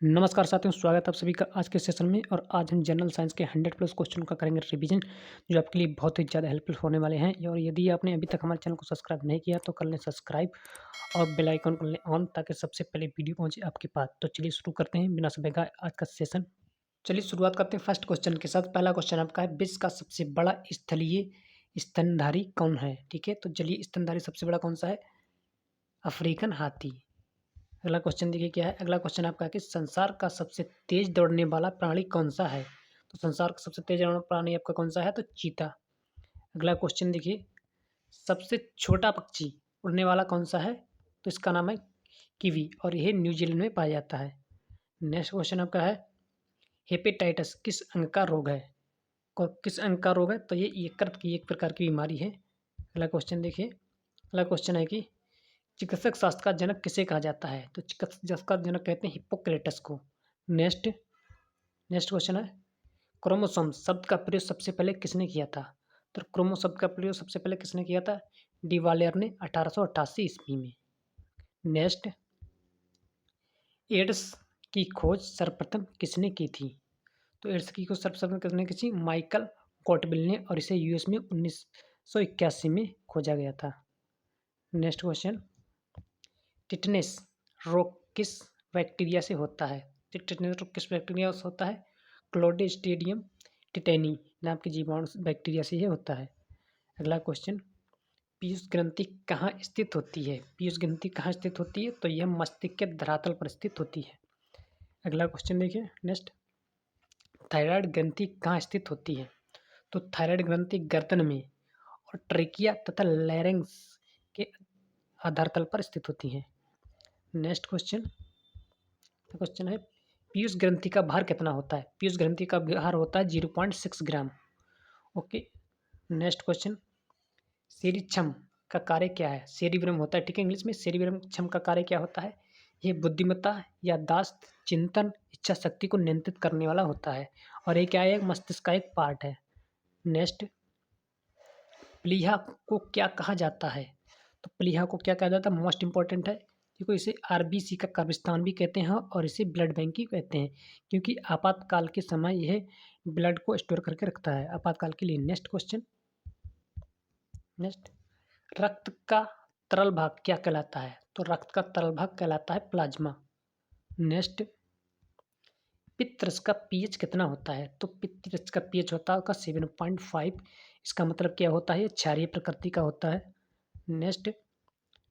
नमस्कार साथियों, स्वागत है आप सभी का आज के सेशन में। और आज हम जनरल साइंस के 100 प्लस क्वेश्चन का करेंगे रिवीजन, जो आपके लिए बहुत ही ज़्यादा हेल्पफुल होने वाले हैं। और यदि आपने अभी तक हमारे चैनल को सब्सक्राइब नहीं किया तो कर लें सब्सक्राइब और बेल आइकन कर लें ऑन, ताकि सबसे पहले वीडियो पहुंचे आपके पास। तो चलिए शुरू करते हैं बिना समय गवाए आज का सेशन। चलिए शुरुआत करते हैं फर्स्ट क्वेश्चन के साथ। पहला क्वेश्चन आपका है, विश्व का सबसे बड़ा स्थलीय स्तनधारी कौन है? ठीक है, तो जलीय स्तनधारी सबसे बड़ा कौन सा है? अफ्रीकन हाथी। अगला क्वेश्चन देखिए क्या है। अगला क्वेश्चन आपका है कि संसार का सबसे तेज दौड़ने वाला प्राणी कौन सा है? तो संसार का सबसे तेज दौड़ने वाला प्राणी आपका कौन सा है? तो चीता। अगला क्वेश्चन देखिए, सबसे छोटा पक्षी उड़ने वाला कौन सा है? तो इसका नाम है कीवी, और यह न्यूजीलैंड में पाया जाता है। नेक्स्ट क्वेश्चन आपका है, हेपेटाइटिस किस अंग का रोग है? किस अंग का रोग है? तो ये यकृत की एक प्रकार की बीमारी है। अगला क्वेश्चन देखिए। अगला क्वेश्चन है कि चिकित्सक शास्त्र का जनक किसे कहा जाता है? तो चिकित्सक का जनक कहते हैं हिप्पोक्रेटस को। नेक्स्ट नेक्स्ट क्वेश्चन है, क्रोमोसोम शब्द का प्रयोग सबसे पहले किसने किया था? तो क्रोमो शब्द का प्रयोग सबसे पहले किसने किया था? डिवालियर ने 1888 ईस्वी में। नेक्स्ट, एड्स की खोज सर्वप्रथम किसने की थी? तो एड्स की खोज सर्वप्रथम किसने की थी? माइकल कॉटबिल ने, और इसे यूएस में 1981 में खोजा गया था। नेक्स्ट क्वेश्चन, टिटनेस रोग किस बैक्टीरिया से होता है? तो टिटनेस रोग किस बैक्टीरिया से होता है? क्लोस्ट्रीडियम टिटेनी नाम के जीवाणु बैक्टीरिया से ये होता है। अगला क्वेश्चन, पीयूष ग्रंथि कहाँ स्थित होती है? पीयूष ग्रंथि कहाँ स्थित होती है? तो यह मस्तिष्क के धरातल पर स्थित होती है। अगला क्वेश्चन देखिए नेक्स्ट, थायराइड ग्रंथि कहाँ स्थित होती है? तो थायराइड ग्रंथि गर्दन में और ट्रेकिया तथा लैरिंक्स के आधारतल पर स्थित होती है। नेक्स्ट क्वेश्चन है, पीयूष ग्रंथि का भार कितना होता है? पीयूष ग्रंथि का भार होता है 0.6 ग्राम। ओके। नेक्स्ट क्वेश्चन, सेरिक्षम का कार्य क्या है? सेरिब्रम होता है, ठीक है, इंग्लिश में। सेरिब्रम का कार्य क्या होता है? ये बुद्धिमत्ता, याददाश्त, चिंतन, इच्छा शक्ति को नियंत्रित करने वाला होता है, और ये क्या है? एक मस्तिष्क का एक पार्ट है। नेक्स्ट, प्लीहा को क्या कहा जाता है? तो प्लीहा को क्या कहा जाता है? मोस्ट इंपॉर्टेंट है, क्योंकि इसे आरबीसी का कब्रिस्तान भी कहते हैं, और इसे ब्लड बैंक भी कहते हैं, क्योंकि आपातकाल के समय यह ब्लड को स्टोर करके रखता है आपातकाल के लिए। नेक्स्ट क्वेश्चन, नेक्स्ट, रक्त का तरल भाग क्या कहलाता है? तो रक्त का तरल भाग कहलाता है प्लाज्मा। नेक्स्ट, पित्तरस का पीएच कितना होता है? तो पित्तरस का पीएच होता है 7.5। इसका मतलब क्या होता है? ये क्षारीय प्रकृति का होता है। नेक्स्ट,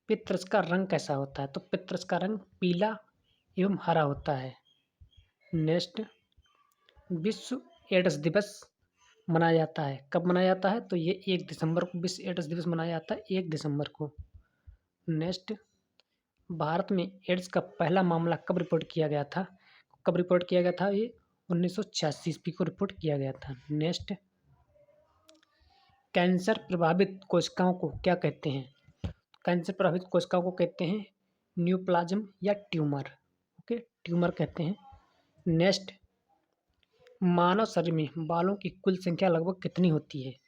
पितरस का रंग कैसा होता है? तो पितरस का रंग पीला एवं हरा होता है। नेक्स्ट, विश्व एड्स दिवस मनाया जाता है, कब मनाया जाता है? तो ये 1 दिसंबर को विश्व एड्स दिवस मनाया जाता है, 1 दिसंबर को। नेक्स्ट, भारत में एड्स का पहला मामला कब रिपोर्ट किया गया था? कब रिपोर्ट किया गया था? ये 1986 ईस्वी को रिपोर्ट किया गया था। नेक्स्ट, कैंसर प्रभावित कोशिकाओं को क्या कहते हैं? कैंसर प्रभावित कोशिकाओं को कहते हैं न्यूप्लाज्म या ट्यूमर। ओके, ट्यूमर कहते हैं। नेक्स्ट, मानव शरीर में बालों की कुल संख्या लगभग कितनी होती है?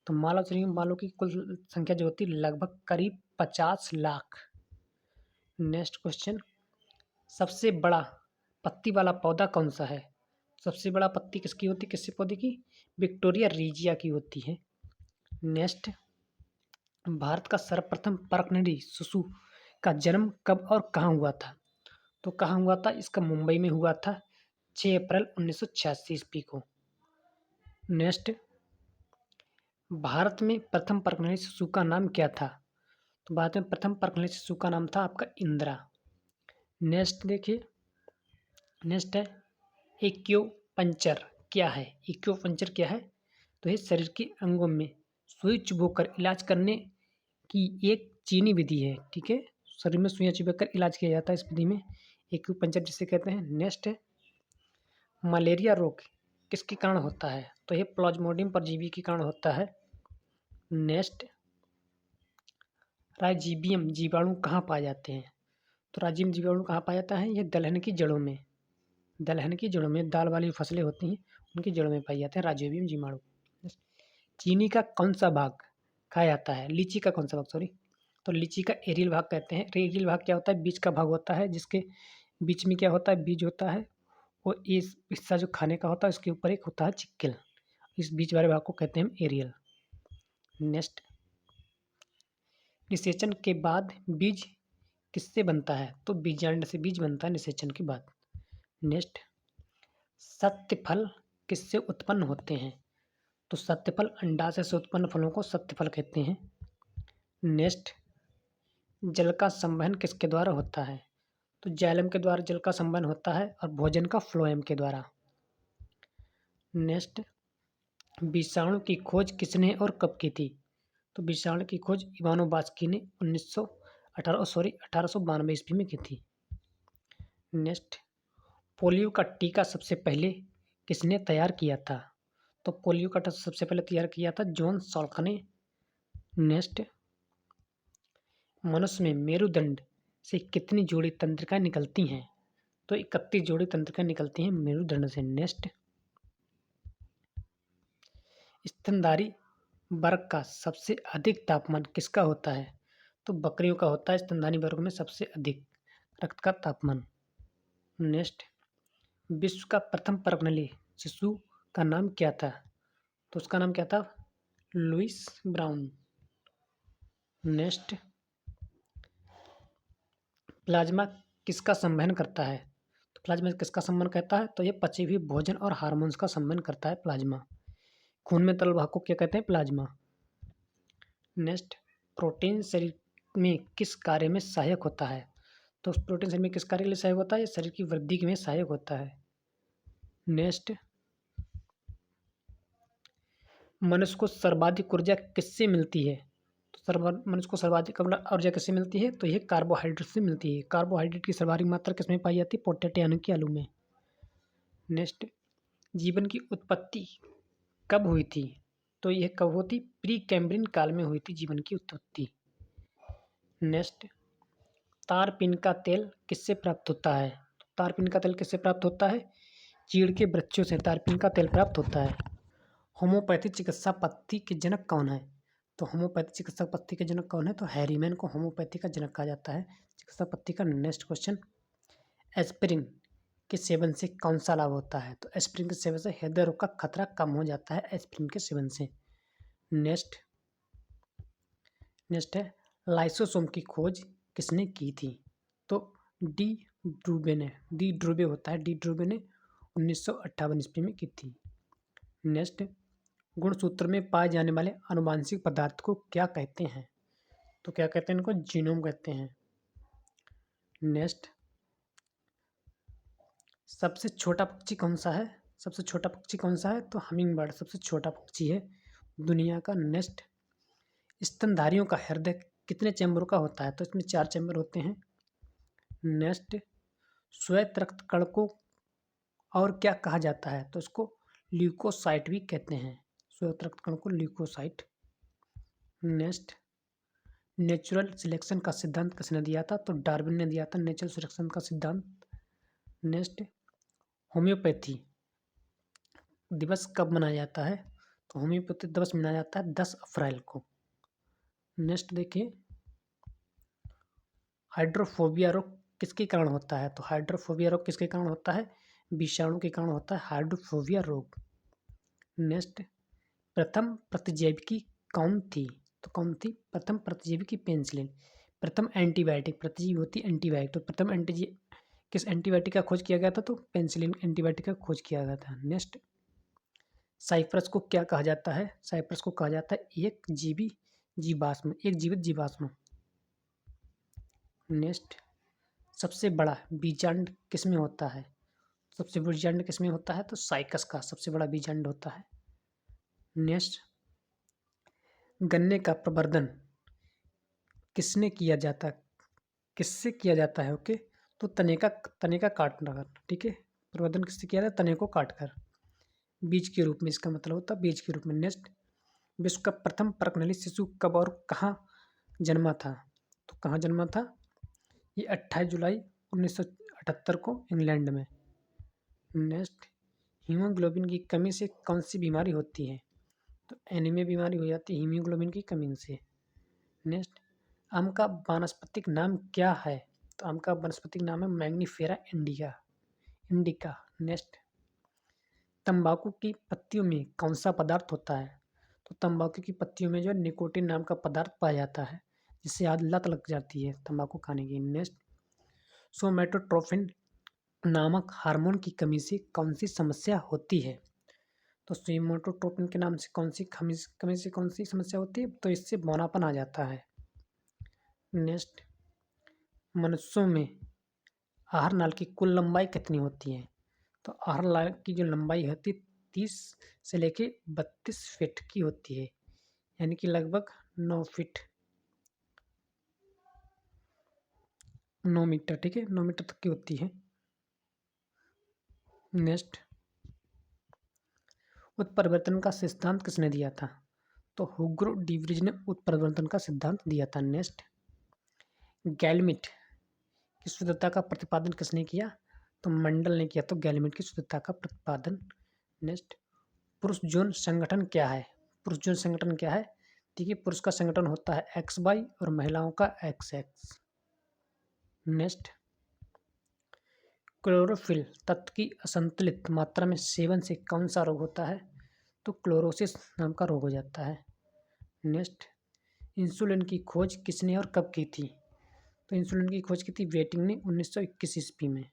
तो मानव शरीर में बालों की कुल संख्या जो होती है लगभग करीब 50 लाख। नेक्स्ट क्वेश्चन, सबसे बड़ा पत्ती वाला पौधा कौन सा है? सबसे बड़ा पत्ती किसकी होती है? किसी पौधे की? विक्टोरिया रीजिया की होती है। नेक्स्ट, भारत का सर्वप्रथम परखनरी शिशु का जन्म कब और कहाँ हुआ था? तो कहाँ हुआ था? इसका मुंबई में हुआ था 6 अप्रैल 1986 ईस्वी को। नेक्स्ट, भारत में प्रथम परखनरी शिशु का नाम क्या था? तो भारत में प्रथम परखनरी शिशु का नाम था आपका इंदिरा। नेक्स्ट देखिए, नेक्स्ट है एक्यूपंक्चर क्या है? एक्यूपंक्चर क्या है? तो ये शरीर के अंगों में सुई चुभोकर इलाज करने की एक चीनी विधि है, ठीक है। शरीर में सुइयां चुभोकर इलाज किया जाता है इस विधि में, एक्यूपंक्चर जिसे कहते हैं। नेक्स्ट है, मलेरिया रोग किसके कारण होता है? तो ये प्लाज्मोडियम परजीवी के कारण होता है। नेक्स्ट, राइजीबियम जीवाणु कहाँ पाए जाते हैं? तो राइजीबियम जीवाणु कहाँ पाया जाता है? ये दलहन की जड़ों में, दलहन की जड़ों में, दाल वाली फसलें होती हैं उनकी जड़ों में पाए जाते हैं राइजोबियम जीवाणु। चीनी का कौन सा भाग खाया जाता है? लीची का कौन सा भाग, सॉरी। तो लीची का एरियल भाग कहते हैं। एरियल भाग क्या होता है? बीच का भाग होता है, जिसके बीच में क्या होता है, बीज होता है, और इस हिस्सा जो खाने का होता है उसके ऊपर एक होता है चिक्कल। इस बीच वाले भाग को कहते हैं हम एरियल। नेक्स्ट, निषेचन के बाद बीज किससे बनता है? तो बीजांड से बीज बनता है निषेचन के बाद। नेक्स्ट, सत्य फल किससे उत्पन्न होते हैं? तो सत्य फल अंडाशय से उत्पन्न फलों को सत्य फल कहते हैं। नेक्स्ट, जल का संवहन किसके द्वारा होता है? तो जाइलम के द्वारा जल का संवहन होता है, और भोजन का फ्लोएम के द्वारा। नेक्स्ट, विषाणु की खोज किसने और कब की थी? तो विषाणु की खोज इवानोवास्की ने 1892 ईस्वी में की थी। नेक्स्ट, पोलियो का टीका सबसे पहले किसने तैयार किया था? तो पोलियो का टीका सबसे पहले तैयार किया था जॉन सॉल्क ने। नेक्स्ट, मनुष्य में मेरुदंड से कितनी जोड़ी तंत्रिकाएं निकलती हैं? तो 31 जोड़ी तंत्रिकाएं निकलती हैं मेरुदंड से। नेक्स्ट, स्तनधारी वर्ग का सबसे अधिक तापमान किसका होता है? तो बकरियों का होता है स्तनधारी वर्ग में सबसे अधिक रक्त का तापमान। नेक्स्ट, विश्व का प्रथम पर्णपाती शिशु का नाम क्या था? तो उसका नाम क्या था? Lewis brown. नेक्स्ट, प्लाज्मा किसका संवहन करता है? तो प्लाज्मा किसका संवहन करता है? तो ये पचे हुए भोजन और हार्मोन्स का संवहन करता है प्लाज्मा। खून में तरल भाग को क्या कहते हैं? प्लाज्मा। नेक्स्ट, प्रोटीन शरीर में किस कार्य में सहायक होता है? तो प्रोटीन शरीर में किस कार्य के लिए सहायक होता है? ये शरीर की वृद्धि में सहायक होता है। नेक्स्ट, मनुष्य को सर्वाधिक ऊर्जा किससे मिलती है? तो मनुष्य को सर्वाधिक ऊर्जा किससे मिलती है? तो यह कार्बोहाइड्रेट से मिलती है। कार्बोहाइड्रेट की सर्वाधिक मात्रा किसमें पाई जाती है? पोटैटो यानी कि आलू में। नेक्स्ट, जीवन की उत्पत्ति कब हुई थी? तो यह कब हुई थी? प्री कैम्ब्रियन काल में हुई थी जीवन की उत्पत्ति। नेक्स्ट, तारपीन का तेल किससे प्राप्त होता है? तारपीन का तेल किससे प्राप्त होता है? चीड़ के वृक्षों से तारपीन का तेल प्राप्त होता है। होम्योपैथी चिकित्सा पद्धति के जनक कौन है? तो होम्योपैथी चिकित्सा पद्धति के जनक कौन है? तो हैरीमैन को होम्योपैथी का जनक कहा जाता है चिकित्सा पद्धति का। नेक्स्ट क्वेश्चन, एस्पिरिन के सेवन से कौन सा लाभ होता है? तो एस्पिरिन के सेवन से हृदय रोग का खतरा कम हो जाता है एस्पिरिन के सेवन से। नेक्स्ट है लाइसोसोम की खोज किसने की थी? तो डी ड्रूबे होता है, डी ड्रूबे ने 1958 ईस्वी में की थी। नेक्स्ट, गुणसूत्र में पाए जाने वाले आनुवांशिक पदार्थ को क्या कहते हैं? तो क्या कहते हैं इनको? जीनोम कहते हैं। नेक्स्ट, सबसे छोटा पक्षी कौन सा है? सबसे छोटा पक्षी कौन सा है? तो हमिंग बर्ड सबसे छोटा पक्षी है दुनिया का। नेक्स्ट, स्तनधारियों का हृदय कितने चैम्बरों का होता है? तो इसमें 4 चैम्बर होते हैं। नेक्स्ट, श्वेत रक्त कण को और क्या कहा जाता है? तो इसको ल्यूकोसाइट भी कहते हैं। श्वेत रक्त कण को ल्यूकोसाइट। नेक्स्ट, नेचुरल सिलेक्शन का सिद्धांत किसने दिया था? तो डार्विन ने दिया था नेचुरल सिलेक्शन का सिद्धांत। नेक्स्ट, होम्योपैथी दिवस कब मनाया जाता है? तो होम्योपैथी दिवस मनाया जाता है 10 अप्रैल को। नेक्स्ट देखिए, हाइड्रोफोबिया रोग किसके कारण होता है? तो हाइड्रोफोबिया रोग किसके कारण होता है? विषाणु के कारण होता है हाइड्रोफोबिया रोग। नेक्स्ट, प्रथम प्रतिजैविकी कौन थी? तो कौन थी प्रथम प्रतिजैविकी? पेनिसिलिन। प्रथम एंटीबायोटिक प्रतिजीवी होती एंटीबायोटिक, तो प्रथम किस एंटीबायोटिक का खोज किया गया था? तो पेनिसिलिन एंटीबायोटिक का खोज किया गया था। नेक्स्ट, साइप्रस को क्या कहा जाता है? साइप्रस को कहा जाता है एक जीवित जीवाश्म। नेक्स्ट, सबसे बड़ा बीजांड किसमें होता है? सबसे बड़ा बीजांड किसमें होता है? तो साइकस का सबसे बड़ा बीजांड होता है। नेक्स्ट, गन्ने का प्रवर्धन किससे किया जाता है? ओके, तो तने का काटना। ठीक है, प्रवर्धन किससे किया जाता है? तने को काटकर, बीज के रूप में, इसका मतलब होता है बीज के रूप में। नेक्स्ट, विश्व का प्रथम पर्णपाती शिशु कब और कहाँ जन्मा था? तो कहाँ जन्मा था? ये 28 जुलाई 1978 को इंग्लैंड में। नेक्स्ट, हीमोग्लोबिन की कमी से कौन सी बीमारी होती है? तो एनीमिया बीमारी हो जाती है हीमोग्लोबिन की कमी से। नेक्स्ट, आम का वानस्पतिक नाम क्या है? तो आम का वनस्पतिक नाम है मैंगिफेरा इंडिका। नेक्स्ट, तंबाकू की पत्तियों में कौन सा पदार्थ होता है? तो तंबाकू की पत्तियों में जो निकोटीन नाम का पदार्थ पाया जाता है, जिससे आज लत लग जाती है तंबाकू खाने की। नेक्स्ट, सोमैटोट्रोपिन नामक हार्मोन की कमी से कौन सी समस्या होती है? तो सोमैटोट्रोपिन के नाम से कौन सी कमी से कौन सी समस्या होती है? तो इससे बौनापन आ जाता है। नेक्स्ट, मनुष्यों में आहार नाल की कुल लंबाई कितनी होती है? तो आहार नाल की जो लंबाई होती है 30 से लेके 32 फीट की होती है, यानी कि लगभग 9 फीट 9 मीटर, ठीक है, 9 मीटर तक की होती है। नेक्स्ट, उत्परिवर्तन का सिद्धांत किसने दिया था? तो हुगो डिवरीज ने उत्परिवर्तन का सिद्धांत दिया था। नेक्स्ट, गैलमिट की शुद्धता का प्रतिपादन किसने किया? तो मंडल ने किया, तो गैलमिट की शुद्धता का प्रतिपादन। नेक्स्ट, पुरुष यौन संगठन क्या है? पुरुष यौन संगठन क्या है? ठीक है, पुरुष का संगठन होता है XY और महिलाओं का XX। नेक्स्ट, क्लोरोफिल तत्व की असंतुलित मात्रा में सेवन से कौन सा रोग होता है? तो क्लोरोसिस नाम का रोग हो जाता है। नेक्स्ट, इंसुलिन की खोज किसने और कब की थी? तो इंसुलिन की खोज की थी वेटिंग ने 1921 ईस्वी में।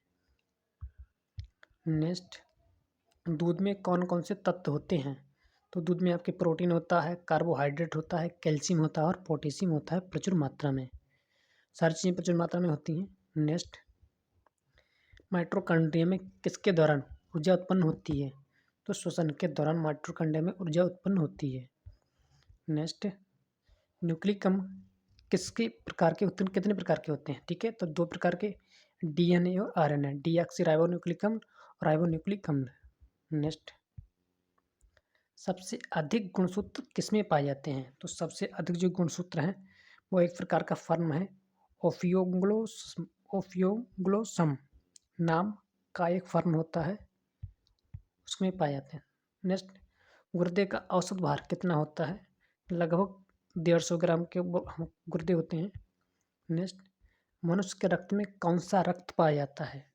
नेक्स्ट, दूध में कौन कौन से तत्व होते हैं? तो दूध में आपके प्रोटीन होता है, कार्बोहाइड्रेट होता है, कैल्शियम होता है और पोटेशियम होता है प्रचुर मात्रा में। सारी चीज़ें प्रचुर मात्रा में होती हैं। नेक्स्ट, माइटोकॉन्ड्रिया में किसके दौरान ऊर्जा उत्पन्न होती है? तो श्वसन के दौरान माइटोकॉन्ड्रिया में ऊर्जा उत्पन्न होती है। नेक्स्ट, न्यूक्लिक अम्ल किसके प्रकार के होते हैं, कितने प्रकार के होते हैं? ठीक है, तो 2 प्रकार के, DNA और RNA, डीऑक्सीराइबोन्यूक्लिक अम्ल और राइबोन्यूक्लिक अम्ल। नेक्स्ट, सबसे अधिक गुणसूत्र किसमें पाए जाते हैं? तो सबसे अधिक जो गुणसूत्र हैं वो एक प्रकार का फर्म है, ओफियोग्लोसम नाम का एक फर्म होता है, उसमें पाए जाते हैं। नेक्स्ट, गुर्दे का औसत भार कितना होता है? लगभग 150 ग्राम के गुर्दे होते हैं। नेक्स्ट, मनुष्य के रक्त में कौन सा रक्त पाया जाता है?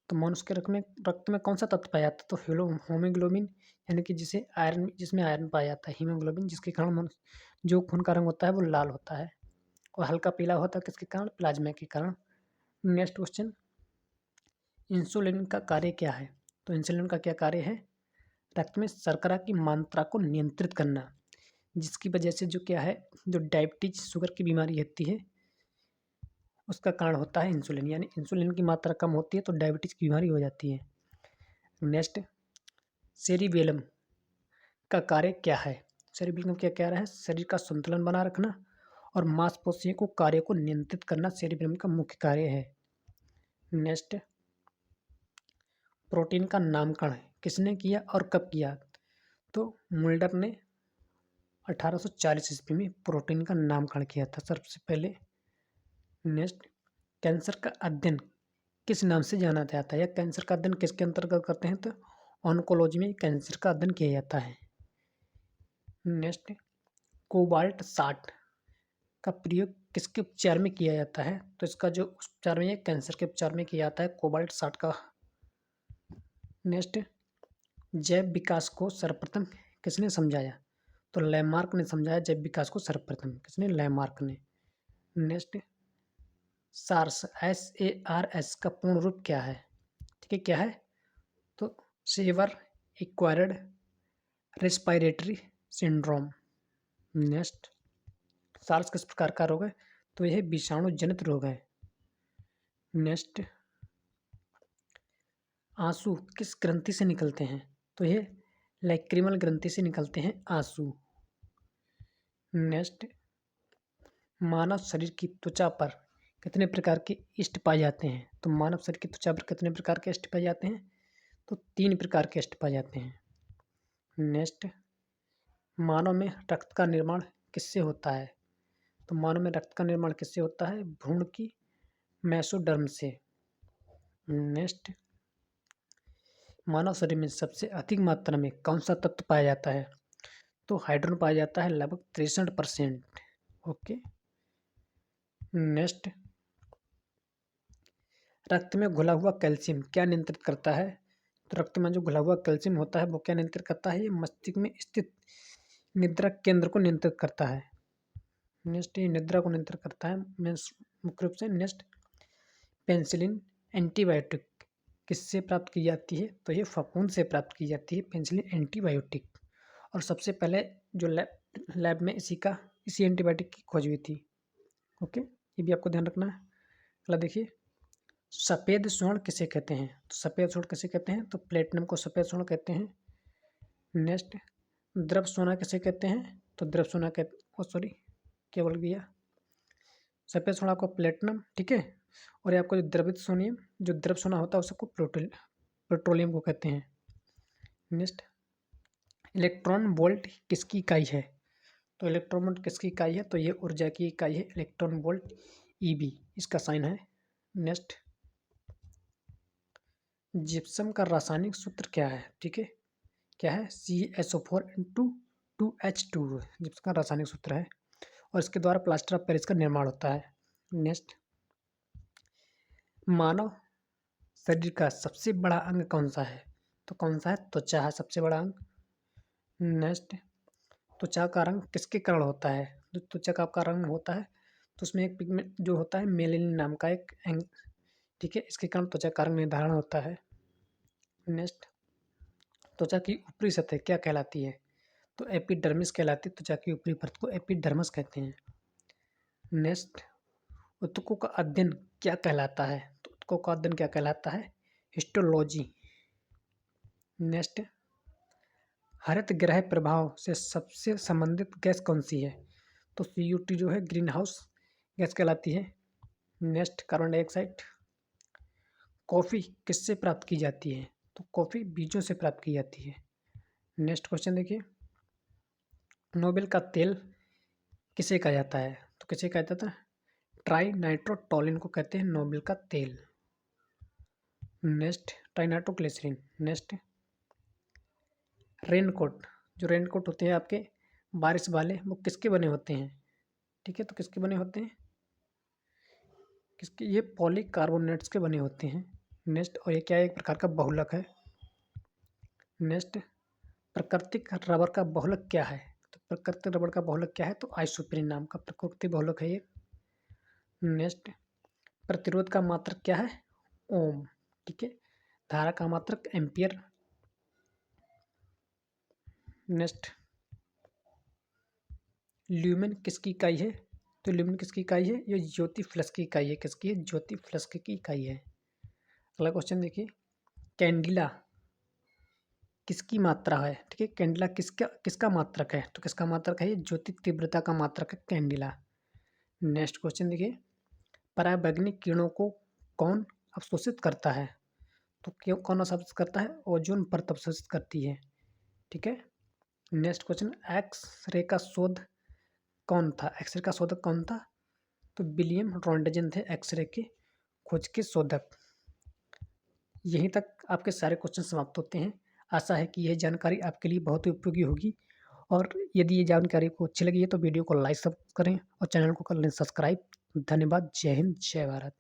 तो मनुष्य के रक्त में कौन सा तत्व पाया जाता है? तो हीमोग्लोबिन, यानी कि जिसमें आयरन पाया जाता है, हीमोग्लोबिन, जिसके कारण मनुष्य जो खून का रंग होता है वो लाल होता है और हल्का पीला होता है, किसके कारण? प्लाज्मा के कारण। नेक्स्ट क्वेश्चन, इंसुलिन का कार्य क्या है? तो इंसुलिन का क्या कार्य है? रक्त में शर्करा की मात्रा को नियंत्रित करना, जिसकी वजह से जो क्या है, जो डायबिटीज शुगर की बीमारी होती है उसका कारण होता है इंसुलिन, यानी इंसुलिन की मात्रा कम होती है तो डायबिटीज की बीमारी हो जाती है। नेक्स्ट, सेरिबेलम का कार्य क्या है? सेरिबेलम क्या कह रहा है? शरीर का संतुलन बना रखना और मांसपेशियों को कार्य को नियंत्रित करना सेरिबेलम का मुख्य कार्य है। नेक्स्ट, प्रोटीन का नामकरण किसने किया और कब किया? तो मुल्डर ने 1840 ईस्वी में प्रोटीन का नामकरण किया था सबसे पहले। नेक्स्ट, कैंसर का अध्ययन किस नाम से जाना जाता है, या कैंसर का अध्ययन किसके अंतर्गत करते हैं? तो ऑन्कोलॉजी में कैंसर का अध्ययन किया जाता है। नेक्स्ट, कोबाल्ट 60 का प्रयोग किसके उपचार में किया जाता है? तो इसका जो उपचार में, कैंसर के उपचार में किया जाता है कोबाल्ट 60 का। नेक्स्ट, जैव विकास को सर्वप्रथम किसने समझाया? तो लैमार्क ने समझाया जैव विकास को सर्वप्रथम। किसने? लैमार्क ने। नेक्स्ट, SARS का पूर्ण रूप क्या है? ठीक है, क्या है? तो severe acquired respiratory syndrome. Next, SARS किस प्रकार का रोग है? तो यह विषाणु जनित रोग है। नेक्स्ट, आंसू किस ग्रंथि से निकलते हैं? तो यह लैक्रिमल ग्रंथि से निकलते हैं आंसू। नेक्स्ट, मानव शरीर की त्वचा पर कितने प्रकार के यीस्ट पाए जाते हैं? तो मानव शरीर की त्वचा पर कितने प्रकार के यीस्ट पाए जाते हैं? तो 3 प्रकार के यीस्ट पाए जाते हैं। नेक्स्ट, मानव में रक्त का निर्माण किससे होता है? तो मानव में रक्त का निर्माण किससे होता है? भ्रूण की मेसोडर्म से। नेक्स्ट, मानव शरीर में सबसे अधिक मात्रा में कौन सा तत्व पाया जाता है? तो हाइड्रोजन पाया जाता है लगभग 63%। ओके। नेक्स्ट, रक्त में घुला हुआ कैल्शियम क्या नियंत्रित करता है? तो रक्त में जो घुला हुआ कैल्शियम होता है वो क्या नियंत्रित करता है? ये मस्तिष्क में स्थित निद्रा केंद्र को नियंत्रित करता है। नेक्स्ट, ये निद्रा को नियंत्रित करता है मीन्स मुख्य रूप से। नेक्स्ट, पेनिसिलिन एंटीबायोटिक किससे प्राप्त की जाती है? तो ये फफूंद से प्राप्त की जाती है पेनिसिलिन एंटीबायोटिक। और सबसे पहले जो लैब में इसी एंटीबायोटिक की खोज हुई थी। ओके, ये भी आपको ध्यान रखना है। अगला देखिए, सफ़ेद स्वर्ण किसे कहते हैं? तो सफ़ेद स्वर्ण किसे कहते हैं? तो प्लेटिनम को सफ़ेद स्वर्ण कहते हैं। नेक्स्ट, द्रव सोना किसे कहते हैं? तो द्रव सोना सॉरी क्या बोल गया, सफ़ेद सोना आपको प्लेटिनम, ठीक है। और ये आपको जो द्रवित सोनियम जो द्रव सोना होता है उसको पेट्रोलियम को कहते हैं। नेक्स्ट, इलेक्ट्रॉन वोल्ट किसकी इकाई है? तो इलेक्ट्रॉन वोल्ट किसकी इकाई है? तो ये ऊर्जा की इकाई है, इलेक्ट्रॉन वोल्ट ईबी इसका साइन है। नेक्स्ट, जिप्सम का रासायनिक सूत्र क्या है? ठीक है, क्या है? CaSO4 × 2H2 जिप्सम का रासायनिक सूत्र है और इसके द्वारा प्लास्टर ऑफ पेरिस का निर्माण होता है। नेक्स्ट, मानव शरीर का सबसे बड़ा अंग कौन सा है? तो कौन सा है? त्वचा है सबसे बड़ा अंग। नेक्स्ट, त्वचा का रंग किसके कारण होता है? जो त्वचा का आपका रंग होता है तो उसमें एक पिगमेंट जो होता है मेलेनिन नाम का एक एंग, ठीक है, इसके कारण त्वचा का रंग निर्धारण होता है। नेक्स्ट, त्वचा की ऊपरी सतह क्या कहलाती है? तो एपिडर्मिस कहलाती है। त्वचा की ऊपरी परत को एपिडर्मिस कहते हैं। नेक्स्ट, ऊतकों का अध्ययन क्या कहलाता है? तो ऊतकों का अध्ययन क्या कहलाता है? हिस्टोलॉजी। नेक्स्ट, हरित गृह प्रभाव से सबसे संबंधित गैस कौन सी है? तो CO2 जो है ग्रीन हाउस गैस कहलाती है। Next, carbon dioxide. कॉफ़ी किससे प्राप्त की जाती है? तो कॉफ़ी बीजों से प्राप्त की जाती है। नेक्स्ट क्वेश्चन देखिए, नोबेल का तेल किसे कहा जाता है? तो किसे कहा जाता है? ट्राई नाइट्रोटोलिन को कहते हैं नोबेल का तेल। नेक्स्ट, ट्राइनाइट्रोग्लिसरीन। नेक्स्ट, रेनकोट जो रेनकोट होते हैं आपके बारिश वाले वो किसके बने होते हैं? ठीक है, तो किसके बने होते हैं? किसके? ये पॉलीकार्बोनेट्स के बने होते हैं। नेक्स्ट, और ये क्या है? एक प्रकार का बहुलक है। नेक्स्ट, प्राकृतिक रबर का बहुलक क्या है? तो प्राकृतिक रबर का बहुलक क्या है? तो आइसोप्रीन नाम का प्राकृतिक बहुलक है ये। नेक्स्ट, प्रतिरोध का मात्रक क्या है? ओम, ठीक है, धारा का मात्रक एम्पियर। नेक्स्ट, ल्यूमेन किसकी इकाई है? तो ल्यूमेन किसकी इकाई है? ये ज्योति फ्लक्स की इकाई है। किसकी है? ज्योति फ्लक्स की इकाई है। अगला क्वेश्चन देखिए, कैंडिला किसकी मात्रा है? ठीक है, कैंडिला किसका किसका मात्रक है? तो किसका मात्रक है? ये ज्योति तीव्रता का मात्रक है कैंडिला। नेक्स्ट क्वेश्चन देखिए, पराबैंगनी किरणों को कौन अवशोषित करता है? तो क्यों कौन अवशोषित करता है? ओजोन परत अवशोषित करती है। ठीक है। नेक्स्ट क्वेश्चन, एक्स रे का शोध कौन था? एक्सरे का शोधक कौन था? तो विलियम रॉन्टगेन थे एक्सरे के खोज के शोधक। यहीं तक आपके सारे क्वेश्चन समाप्त होते हैं। आशा है कि यह जानकारी आपके लिए बहुत ही उपयोगी होगी और यदि ये जानकारी को अच्छी लगी है तो वीडियो को लाइक सब करें और चैनल को कर लें सब्सक्राइब। धन्यवाद। जय हिंद, जय भारत।